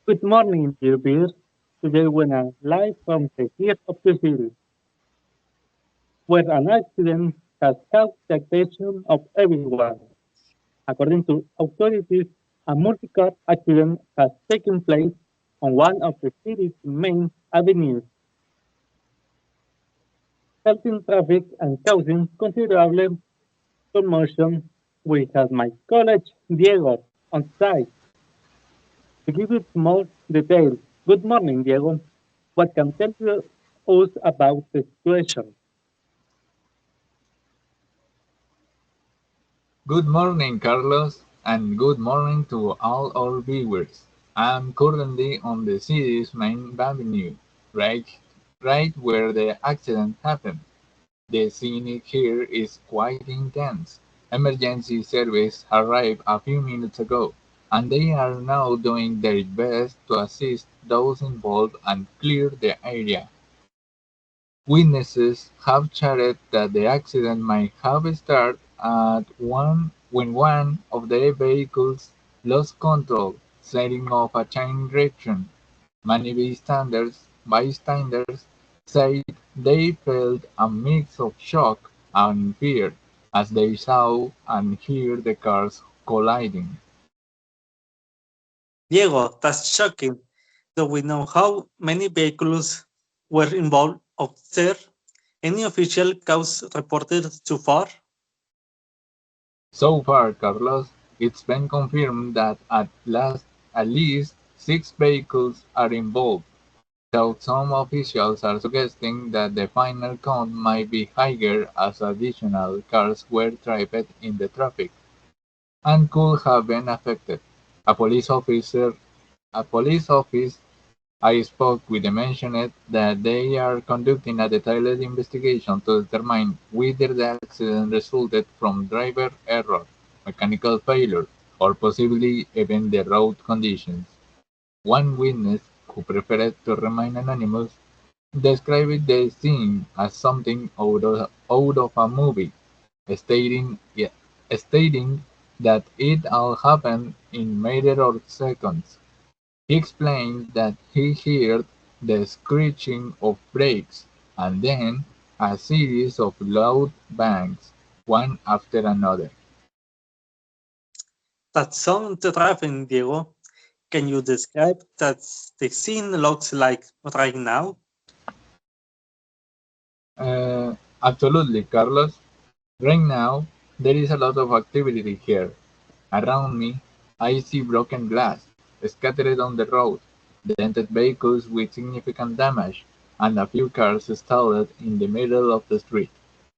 Good morning, dear viewers. Today we're live from the heart of the city, where an accident has caught the attention of everyone. According to authorities, a multi-car accident has taken place on one of the city's main avenues, halting traffic and causing considerable commotion. We have my colleague Diego on site to give you more details. Good morning, Diego. What can tell you us about the situation? Good morning, Carlos, and good morning to all our viewers. I'm currently on the city's main avenue, right where the accident happened. The scene here is quite intense. Emergency service arrived a few minutes ago, and they are now doing their best to assist those involved and clear the area. Witnesses have charted that the accident might have started at when one of the vehicles lost control, setting off a chain reaction. Many bystanders said they felt a mix of shock and fear as they saw and heard the cars colliding. Diego, that's shocking. Do we know how many vehicles were involved out there? Any official cause reported so far? So far, Carlos, it's been confirmed that at least six vehicles are involved, though some officials are suggesting that the final count might be higher as additional cars were trapped in the traffic and could have been affected. A police officer a police office I spoke with mentioned that they are conducting a detailed investigation to determine whether the accident resulted from driver error, mechanical failure, or possibly even the road conditions. One witness, who preferred to remain anonymous, described the scene as something out of a movie, stating, stating that it all happened in matter of seconds. He explained that he heard the screeching of brakes and then a series of loud bangs, one after another. That sound terrifying, Diego. Can you describe that the scene looks like right now? Absolutely, Carlos. Right now, there is a lot of activity here. Around me, I see broken glass scattered on the road, dented vehicles with significant damage, and a few cars stalled in the middle of the street.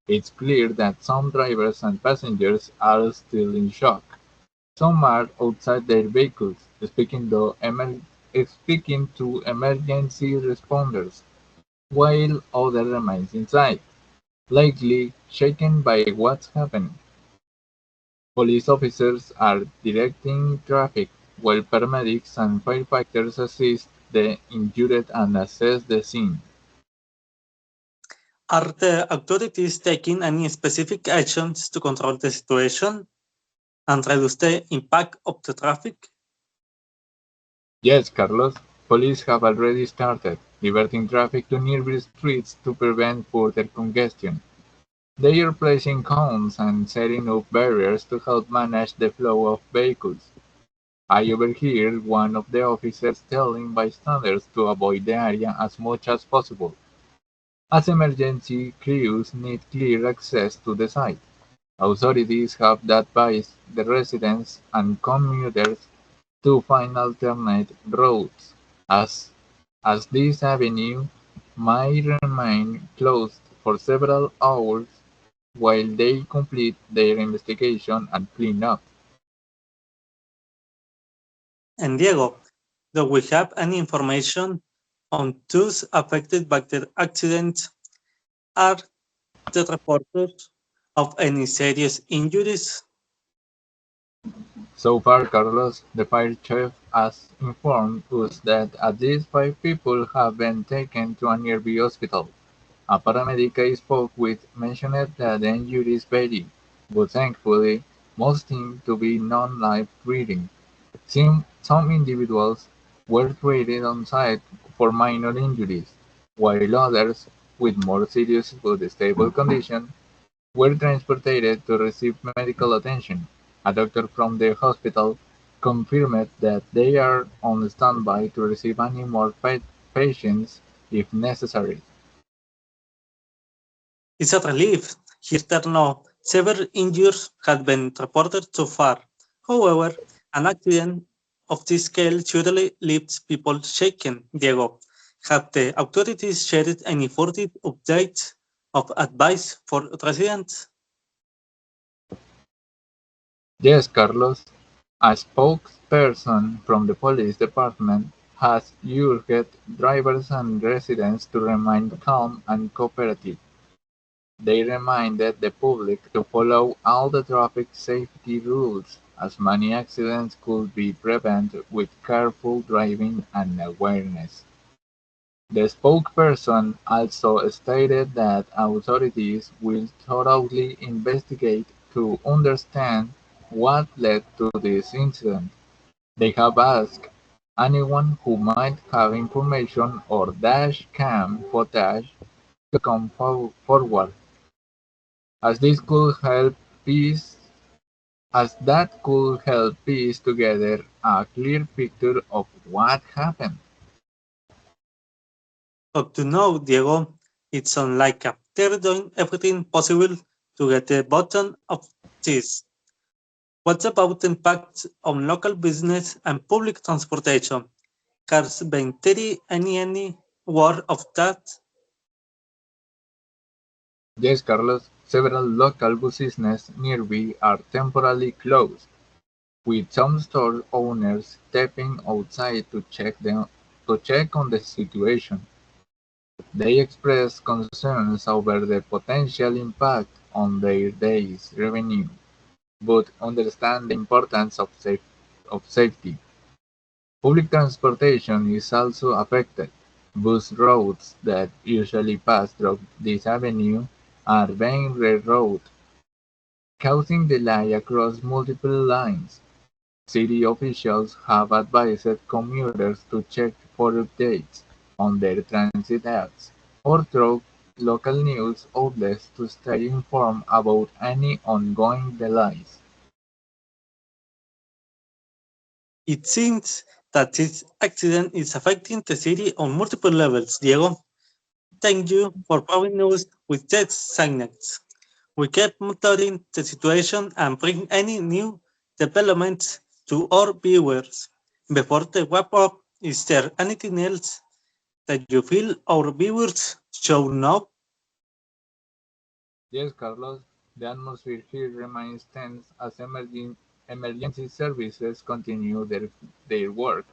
It's clear that some drivers and passengers are still in shock. Some are outside their vehicles, speaking to emergency responders, while others remain inside, likely shaken by what's happening. Police officers are directing traffic, while paramedics and firefighters assist the injured and assess the scene. Are the authorities taking any specific actions to control the situation and reduce the impact of the traffic? Yes, Carlos, police have already started diverting traffic to nearby streets to prevent further congestion. They are placing cones and setting up barriers to help manage the flow of vehicles. I overheard one of the officers telling bystanders to avoid the area as much as possible, as emergency crews need clear access to the site. Authorities have advised the residents and commuters to find alternate routes, as as this avenue might remain closed for several hours while they complete their investigation and clean up. And Diego, do we have any information on those affected by the accident? Are the reporters of any serious injuries? So far, Carlos, the fire chief has informed us that at least five people have been taken to a nearby hospital. A paramedic I spoke with mentioned that the injuries vary, but thankfully most seem to be non-life-threatening. Some individuals were treated on site for minor injuries, while others, with more serious but stable conditions, were transported to receive medical attention. A doctor from the hospital confirmed that they are on standby to receive any more patients if necessary. It's a relief. Here there no severe injuries had been reported so far. However, an accident of this scale usually leaves people shaken. Diego, have the authorities shared any further updates of advice for residents? Yes, Carlos, a spokesperson from the police department has urged drivers and residents to remain calm and cooperative. They reminded the public to follow all the traffic safety rules, as many accidents could be prevented with careful driving and awareness. The spokesperson also stated that authorities will thoroughly investigate to understand what led to this incident. They have asked anyone who might have information or dash cam footage to come forward, as this could help piece as that could help piece together a clear picture of what happened. But to know, Diego, it sounds like they're doing everything possible to get the bottom of this. What about the impact on local business and public transportation? Has been there any word of that? Yes, Carlos, several local businesses nearby are temporarily closed, with some store owners stepping outside to check on the situation. They express concerns over the potential impact on their day's revenue, but understand the importance of safety. Public transportation is also affected. Bus routes that usually pass through this avenue are being rerouted, causing delay across multiple lines. City officials have advised commuters to check for updates on their transit apps or through local news outlets to stay informed about any ongoing delays. It seems that this accident is affecting the city on multiple levels. Diego, thank you for providing us with these signals. We keep monitoring the situation and bring any new developments to our viewers. Before the wrap up, is there anything else that you feel our viewers should know? Yes, Carlos, the atmosphere here remains tense as emergency services continue their work.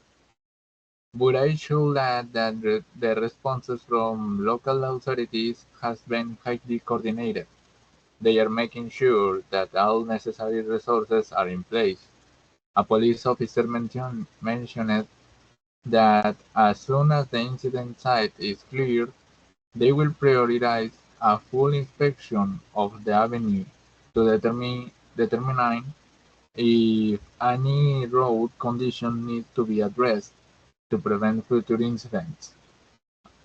But I should add that the responses from local authorities has been highly coordinated. They are making sure that all necessary resources are in place. A police officer mentioned that as soon as the incident site is cleared, they will prioritize a full inspection of the avenue to determine if any road condition needs to be addressed to prevent future incidents.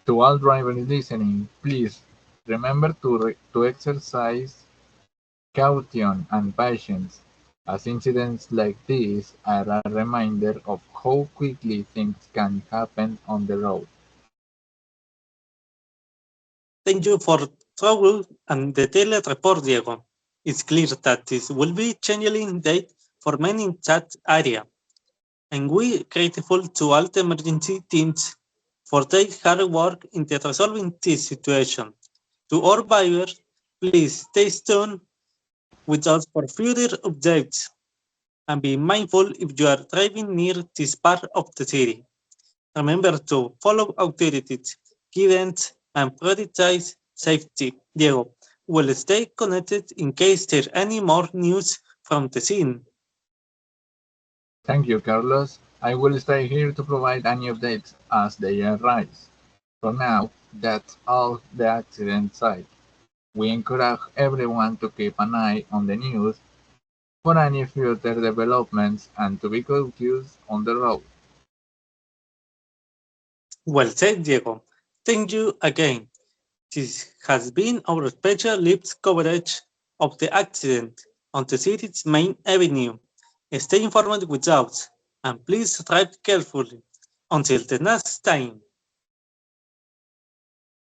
To all drivers listening, please remember to exercise caution and patience, as incidents like these are a reminder of how quickly things can happen on the road. Thank you for thorough and detailed report, Diego. It's clear that this will be changing day for many in that area, and we grateful to all the emergency teams for their hard work in resolving this situation. To our viewers, please stay tuned with us for further updates and be mindful if you are driving near this part of the city. Remember to follow authorities, guidance, and prioritize safety. Diego will stay connected in case there's any more news from the scene. Thank you, Carlos. I will stay here to provide any updates as they arise. For now, that's all the accident side. We encourage everyone to keep an eye on the news for any future developments and to be cautious on the road. Well said, Diego. Thank you again. This has been our special live coverage of the accident on the city's main avenue. Stay informed with us and please drive carefully. Until the next time.